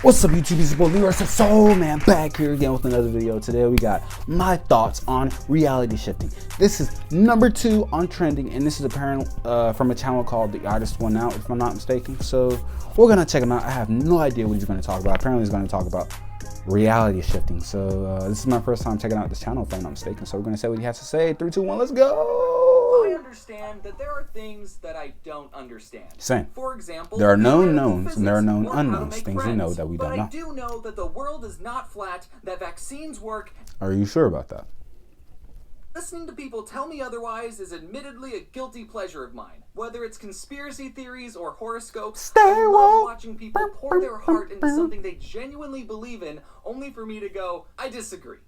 What's up, YouTube? It's your boy Leroy Soul Man back here again with another video. Today we got my thoughts on reality shifting. This is number 2 on trending, and this is apparently from a channel called The Artist Went Out, if I'm not mistaken. So we're gonna check him out. I have no idea what he's gonna talk about. Apparently he's gonna talk about reality shifting. So this is my first time checking out this channel, if I'm not mistaken. So we're gonna say what he has to say. 3, 2, 1, let's go. I understand that there are things that I don't understand. Same. For example, there are known knowns and there are known unknowns, things we know that we don't know. But I do know that the world is not flat, that vaccines work. Are you sure about that? Listening to people tell me otherwise is admittedly a guilty pleasure of mine. Whether it's conspiracy theories or horoscopes, I love watching people pour their heart into something they genuinely believe in, only for me to go, I disagree.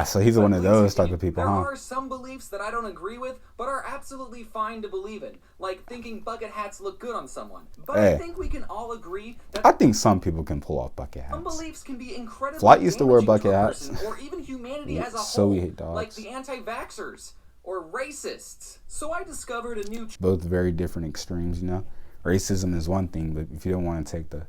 So he's one of those type of people, there huh? There are some beliefs that I don't agree with, but are absolutely fine to believe in, like thinking bucket hats look good on someone. But I think we can all agree that I think some people can pull off bucket hats. Some beliefs can be incredibly Flight used to wear bucket hats. Or even humanity as a so whole, we hate dogs. like the anti-vaxxers or racists. So I discovered a new... Both very different extremes, you know? Racism is one thing, but if you don't want to take the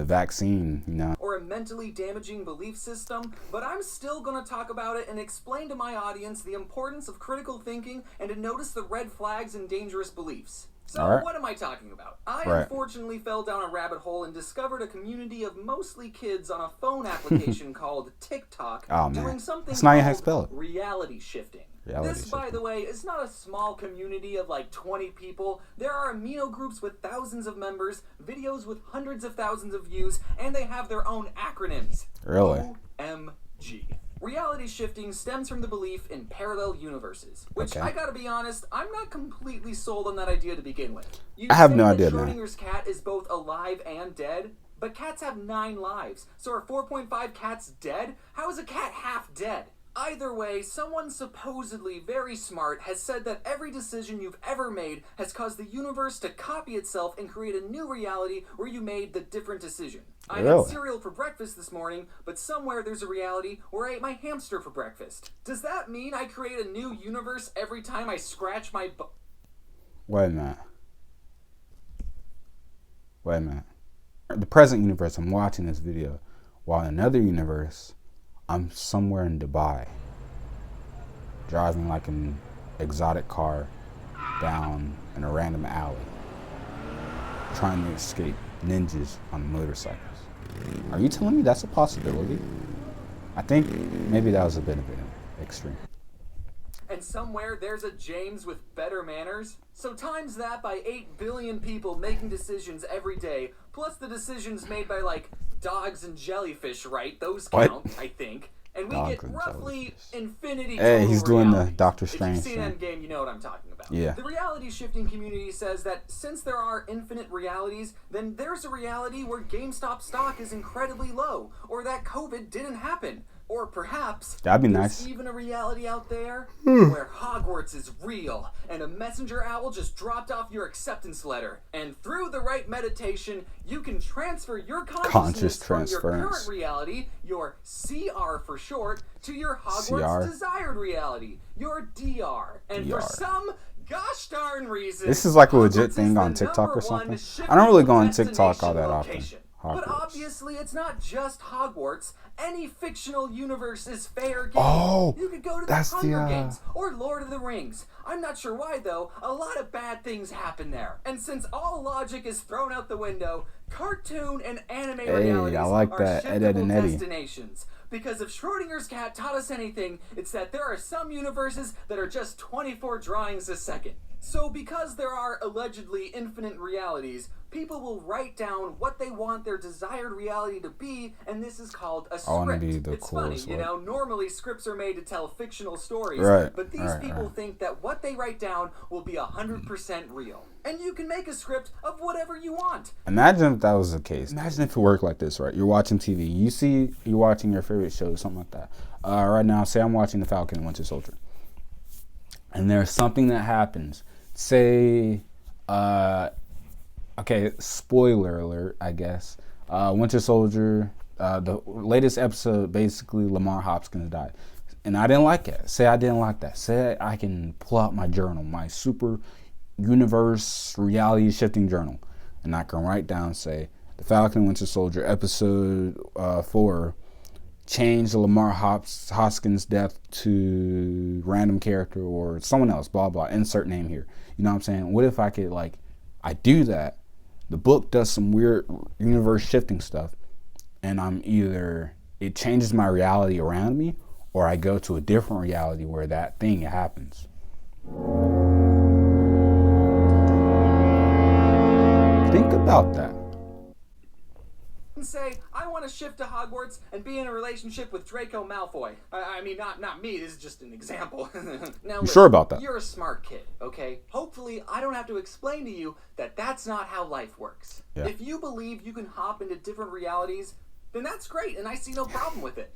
vaccine, you know, or a mentally damaging belief system, but I'm still going to talk about it and explain to my audience the importance of critical thinking and to notice the red flags and dangerous beliefs. So what am I talking about? I unfortunately fell down a rabbit hole and discovered a community of mostly kids on a phone application called TikTok doing something called reality shifting. This, by the way, is not a small community of like 20 people. There are amino groups with thousands of members, videos with hundreds of thousands of views, and they have their own acronyms. Really? OMG. Reality shifting stems from the belief in parallel universes, which I gotta be honest, I'm not completely sold on that idea to begin with. I have no idea, Schrodinger's cat is both alive and dead, but cats have 9 lives, so are 4.5 cats dead? How is a cat half dead? Either way, someone supposedly very smart has said that every decision you've ever made has caused the universe to copy itself and create a new reality where you made the different decision. I had cereal for breakfast this morning, but somewhere there's a reality where I ate my hamster for breakfast. Does that mean I create a new universe every time I scratch my butt? Wait a minute. Wait a minute. The present universe, I'm watching this video, while in another universe, I'm somewhere in Dubai, driving like an exotic car down in a random alley, trying to escape ninjas on motorcycles. Are you telling me that's a possibility? I think maybe that was a bit of an extreme. And somewhere there's a James with better manners. So times that by 8 billion people making decisions every day, plus the decisions made by like dogs and jellyfish, right? Those count, I think. And we get roughly infinity total he's doing reality. the Doctor Strange thing. If you've seen Endgame, you know what I'm talking about. Yeah. The reality shifting community says that since there are infinite realities, then there's a reality where GameStop stock is incredibly low, or that COVID didn't happen. Or perhaps that'd be there's nice. even a reality out there where Hogwarts is real and a messenger owl just dropped off your acceptance letter. And through the right meditation, you can transfer your consciousness from your current reality, your CR for short, to your Hogwarts desired reality, your DR. And for some gosh darn reason, this is like a legit thing on TikTok or something. I don't really go on TikTok all that often. But obviously, it's not just Hogwarts. Any fictional universe is fair game. Oh, you could go to the Hunger Games or Lord of the Rings. I'm not sure why, though. A lot of bad things happen there. And since all logic is thrown out the window, cartoon and anime realities are shiftable destinations. Because if Schrodinger's cat taught us anything, it's that there are some universes that are just 24 drawings a second. So because there are allegedly infinite realities, people will write down what they want their desired reality to be, and this is called a script. It's funny, you know, normally scripts are made to tell fictional stories, but these people think that what they write down will be 100% real. And you can make a script of whatever you want. Imagine if that was the case. Imagine if it worked like this, right? You're watching TV. You're watching your favorite show, something like that. Right now, say I'm watching The Falcon and Winter Soldier. And there's something that happens. Say, okay, spoiler alert, I guess. Winter Soldier, the latest episode, basically Lamar Hopkins died. And I didn't like it. Say I didn't like that. Say I can pull out my journal, my super universe reality shifting journal. And I can write down, say, The Falcon and Winter Soldier, episode 4, change Lamar Hoskins' death to random character or someone else, blah, blah, insert name here. You know what I'm saying? What if I could, like, I do that, the book does some weird universe shifting stuff, and I'm either, it changes my reality around me, or I go to a different reality where that thing happens. Think about that. Say, I want to shift to Hogwarts and be in a relationship with Draco Malfoy. I mean, not me, this is just an example. Now, listen, sure about that? You're a smart kid, okay? Hopefully, I don't have to explain to you that that's not how life works. Yeah. If you believe you can hop into different realities, then that's great, and I see no problem with it.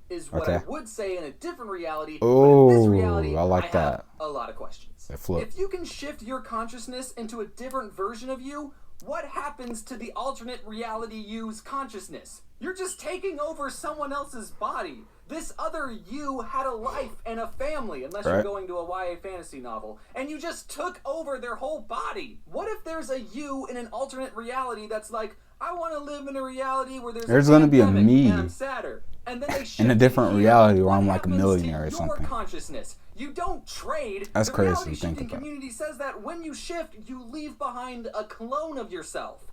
Is what I would say in a different reality, but in this reality, I like that. have a lot of questions. If you can shift your consciousness into a different version of you, what happens to the alternate reality you's consciousness? You're just taking over someone else's body. This other you had a life and a family, unless you're going to a YA fantasy novel, and you just took over their whole body. What if there's a you in an alternate reality that's like, I want to live in a reality where there's going to be a me and I'm sadder. And then they in a different reality where I'm like a happens millionaire to or something. Your consciousness. You don't trade. That's the crazy reality to think shifting about. community says that when you shift, you leave behind a clone of yourself.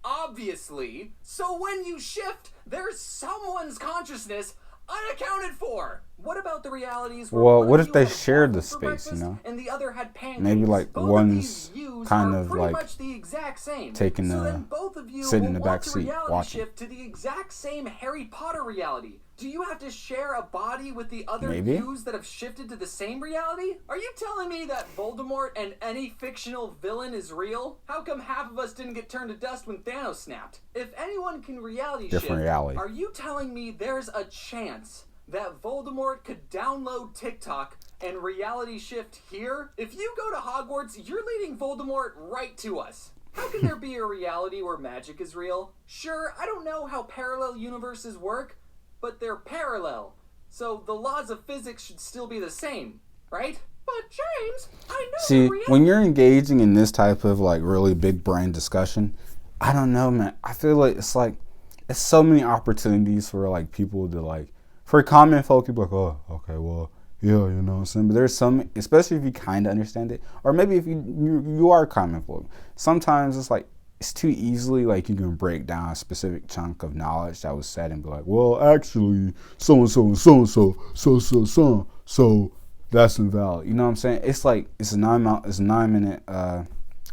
Obviously. So when you shift, there's someone's consciousness unaccounted for. What about the realities where Well, one what of if you they had shared the waffles for space, you know? breakfast and the other had pancakes? Maybe like Both one's of these yous kind are of pretty like much the exact same. taking So the then both of you sitting in will the back want to seat reality watching. shift to the exact same Harry Potter reality. Do you have to share a body with the other Maybe. yous that have shifted to the same reality? Are you telling me that Voldemort and any fictional villain is real? How come half of us didn't get turned to dust when Thanos snapped? If anyone can reality Different shift, reality. are you telling me there's a chance that Voldemort could download TikTok and reality shift here? If you go to Hogwarts, you're leading Voldemort right to us. How can there be a reality where magic is real? Sure, I don't know how parallel universes work, but they're parallel. So the laws of physics should still be the same, right? But James, I know. See, when you're engaging in this type of like really big brain discussion, I don't know, man. I feel like it's so many opportunities for like people to like, for common folk, people like, oh, okay, well, yeah, you know what I'm saying? But there's some, especially if you kind of understand it, or maybe if you are common folk, sometimes it's like, it's too easily like you can break down a specific chunk of knowledge that was said and be like, well, actually, so-and-so and so-and-so, so that's invalid. You know what I'm saying? It's like, it's a 9-minute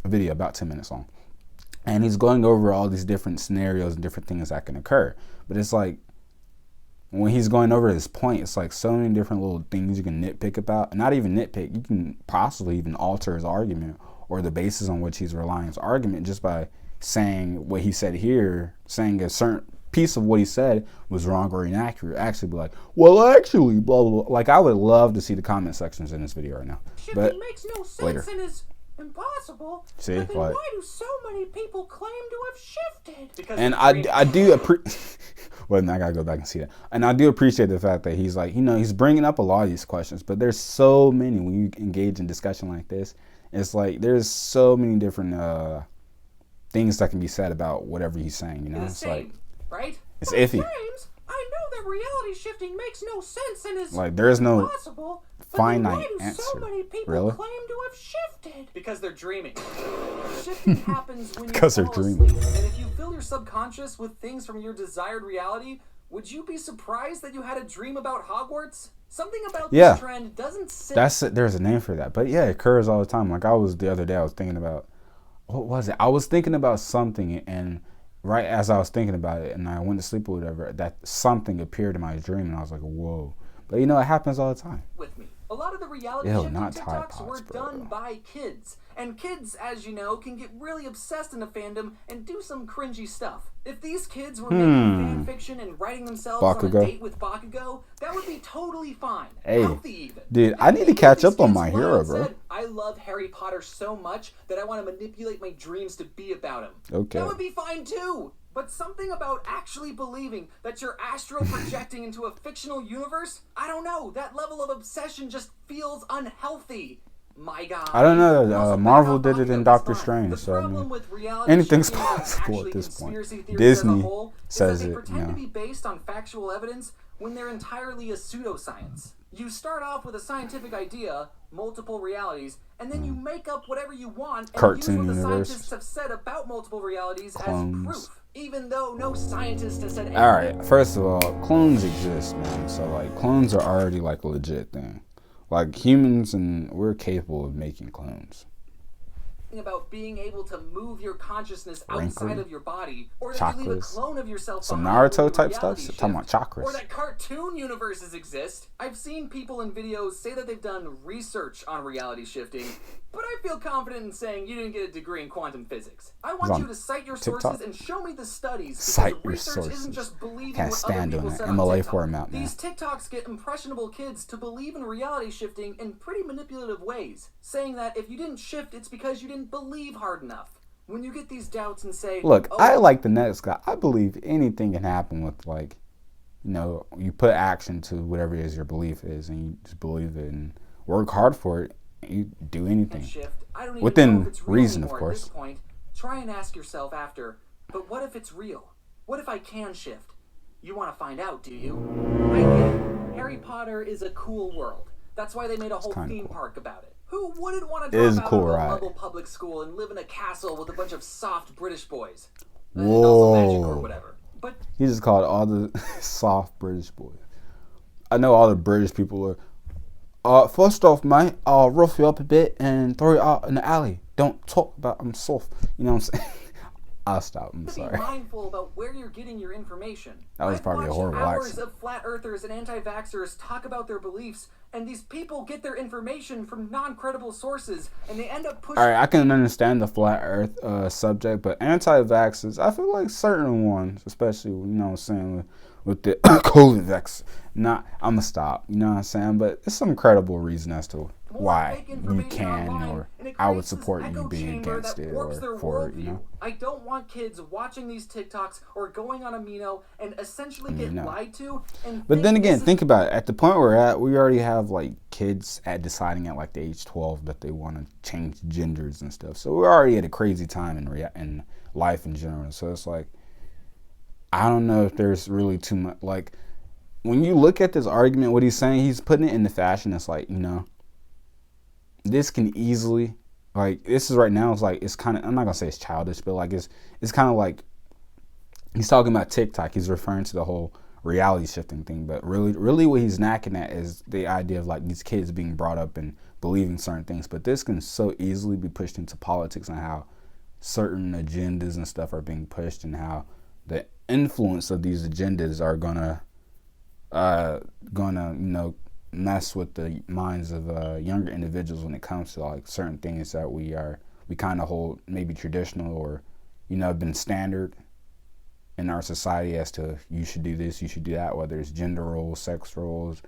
video, about 10 minutes long. And he's going over all these different scenarios and different things that can occur. But it's like, when he's going over his point, it's like so many different little things you can nitpick about. And not even nitpick, you can possibly even alter his argument or the basis on which he's relying his argument just by saying what he said here, saying a certain piece of what he said was wrong or inaccurate. Actually be like, well, actually, blah, blah, blah. Like, I would love to see the comment sections in this video right now. But makes no sense later. and is impossible. See, but then like, why do so many people claim to have shifted? Because and I do appreciate. Well, I gotta go back and see that. And I do appreciate the fact that he's like, you know, he's bringing up a lot of these questions, but there's so many when you engage in discussion like this. It's like there's so many different things that can be said about whatever he's saying. You know, it's like, right? It's iffy. James, I know that reality shifting makes no sense and is like there is no impossible. finite why do answer. So many people Really? claim to have shifted? Because they're dreaming. Shifting happens when you Because they're fall dreaming. asleep. And if you fill your subconscious with things from your desired reality, would you be surprised that you had a dream about Hogwarts? Something about this trend doesn't sit. There's a name for that, but yeah, it occurs all the time. Like the other day, I was thinking about, what was it? I was thinking about something, and right as I was thinking about it, and I went to sleep or whatever, that something appeared in my dream, and I was like, whoa. But you know, it happens all the time. With me. A lot of the reality shifting TikToks were done by kids. And kids, as you know, can get really obsessed in a fandom and do some cringy stuff. If these kids were making fan fiction and writing themselves on a date with Bakugo, that would be totally fine. Hey, healthy even. dude, I need to catch up on my hero, bro. Said, I love Harry Potter so much that I want to manipulate my dreams to be about him. Okay. That would be fine too. But something about actually believing that you're astral projecting into a fictional universe, I don't know, that level of obsession just feels unhealthy. My God. I don't know. Marvel did it in Doctor Strange, so I mean, anything's possible at this point. Disney says it. They pretend to be based on factual evidence when they're entirely a pseudoscience. You start off with a scientific idea, multiple realities, and then you make up whatever you want and Cartoon use what the universe. scientists have said about multiple realities as proof, even though no scientist has said anything. All right, first of all, clones exist, man. So like, clones are already like a legit thing. Like humans, and we're capable of making clones. About being able to move your consciousness outside of your body, or that chakras, you leave a clone of yourself some behind Naruto type reality stuff. shift, Talking about chakras. or that cartoon universes exist. I've seen people in videos say that they've done research on reality shifting, but I feel confident in saying you didn't get a degree in quantum physics. I want you to cite your sources and show me the studies. Cite your research sources. Isn't just believing Can't what stand other doing people that. said on MLA TikTok. format, man. These TikToks get impressionable kids to believe in reality shifting in pretty manipulative ways, saying that if you didn't shift, it's because you didn't believe hard enough. When you get these doubts and say, look, oh, I like the next guy. I believe anything can happen with, like, you know, you put action to whatever it is your belief is, and you just believe it and work hard for it. And you do anything shift. I don't even within know if it's real reason, of anymore course. At this point, try and ask yourself after, but what if it's real? What if I can shift? You want to find out, do you? I get it. Harry Potter is a cool world. That's why they made a whole theme park about it. Who wouldn't want to drop out of a level public school and live in a castle with a bunch of soft British boys? And also magic or whatever. But he just called all the soft British boys. I know all the British people are. First off, mate, I'll rough you up a bit and throw you out in the alley. Don't talk about I'm soft. You know what I'm saying? I'll stop. I'm sorry. Be mindful about where you're getting your information. That was probably a horrible hours accent. of flat earthers and anti-vaxxers talk about their beliefs, and these people get their information from non-credible sources, and they end up pushing. All right, I can understand the flat Earth subject, but anti-vaxxers, I feel like certain ones, especially you know what I'm saying with the COVID vaccine. I'm gonna stop. You know what I'm saying, but it's some credible reason as to why you can or I would support you being against it or for it, you know? I don't want kids watching these TikToks or going on Amino and essentially get lied to. But then again, think about it. At the point we're at, we already have like kids at deciding at like the age 12 that they want to change genders and stuff. So we're already at a crazy time in life in general. So it's like, I don't know if there's really too much. Like, when you look at this argument, what he's saying, he's putting it in the fashion. It's like, you know, this can easily, like, this is right now, it's like, it's kind of, I'm not going to say it's childish, but like, it's kind of like, he's talking about TikTok. He's referring to the whole reality shifting thing. But really what he's knacking at is the idea of like these kids being brought up and believing certain things. But this can so easily be pushed into politics and how certain agendas and stuff are being pushed and how the influence of these agendas are gonna you know, mess with the minds of younger individuals when it comes to like certain things that we kind of hold maybe traditional or, you know, been standard in our society as to you should do this, you should do that, whether it's gender roles, sex roles,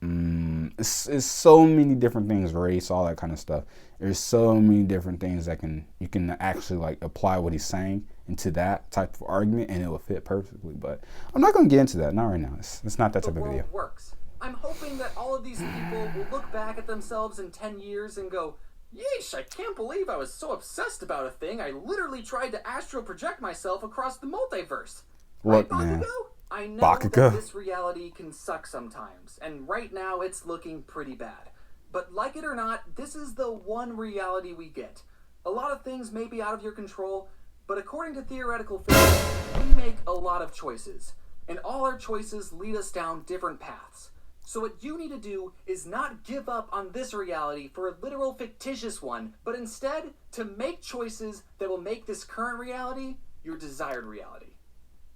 it's so many different things, race, all that kind of stuff. There's so many different things that you can actually like apply what he's saying into that type of argument and it will fit perfectly. But I'm not going to get into that, not right now. It's not that type of video. Works. I'm hoping that all of these people will look back at themselves in 10 years and go, yeesh, I can't believe I was so obsessed about a thing. I literally tried to astral project myself across the multiverse. Look, right, man. I know Bakugo. that this reality can suck sometimes, and right now it's looking pretty bad. But like it or not, this is the one reality we get. A lot of things may be out of your control, but according to theoretical physics, we make a lot of choices, and all our choices lead us down different paths. So what you need to do is not give up on this reality for a literal fictitious one, but instead to make choices that will make this current reality your desired reality.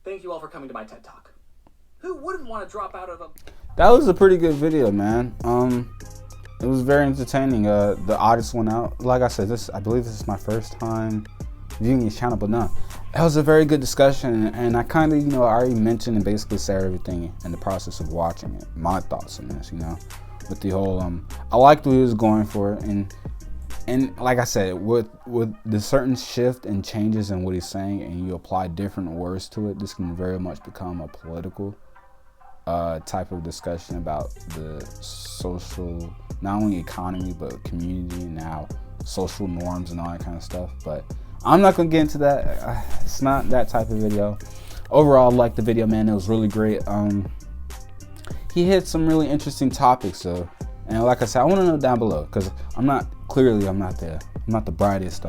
Thank you all for coming to my TED Talk. Who wouldn't want to drop out of a... That was a pretty good video, man. It was very entertaining. The artist went out. Like I said, I believe this is my first time viewing his channel, but no. It was a very good discussion, and I kind of, you know, I already mentioned and basically said everything in the process of watching it. My thoughts on this, you know, with the whole, I liked what he was going for, and like I said, with the certain shift and changes in what he's saying, and you apply different words to it, this can very much become a political type of discussion about the social, not only economy, but community and how social norms and all that kind of stuff. But I'm not gonna get into that. It's not that type of video. Overall, I liked the video, man. It was really great. He hit some really interesting topics, though. And like I said, I want to know down below, because I'm not the brightest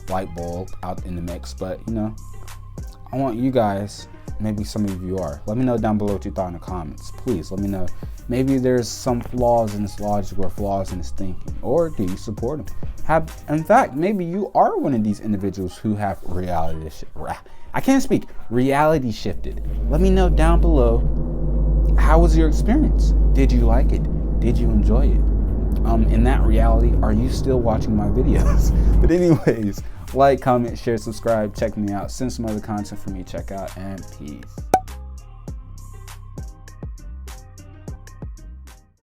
light bulb out in the mix, but you know, I want you guys, maybe some of you are, let me know down below what you thought in the comments. Please let me know. Maybe there's some flaws in his logic or flaws in his thinking, or do you support him? In fact, maybe you are one of these individuals who have reality shifted. Let me know down below. How was your experience? Did you like it? Did you enjoy it? In that reality, are you still watching my videos? But anyways, like, comment, share, subscribe, check me out, send some other content for me to check out, and peace.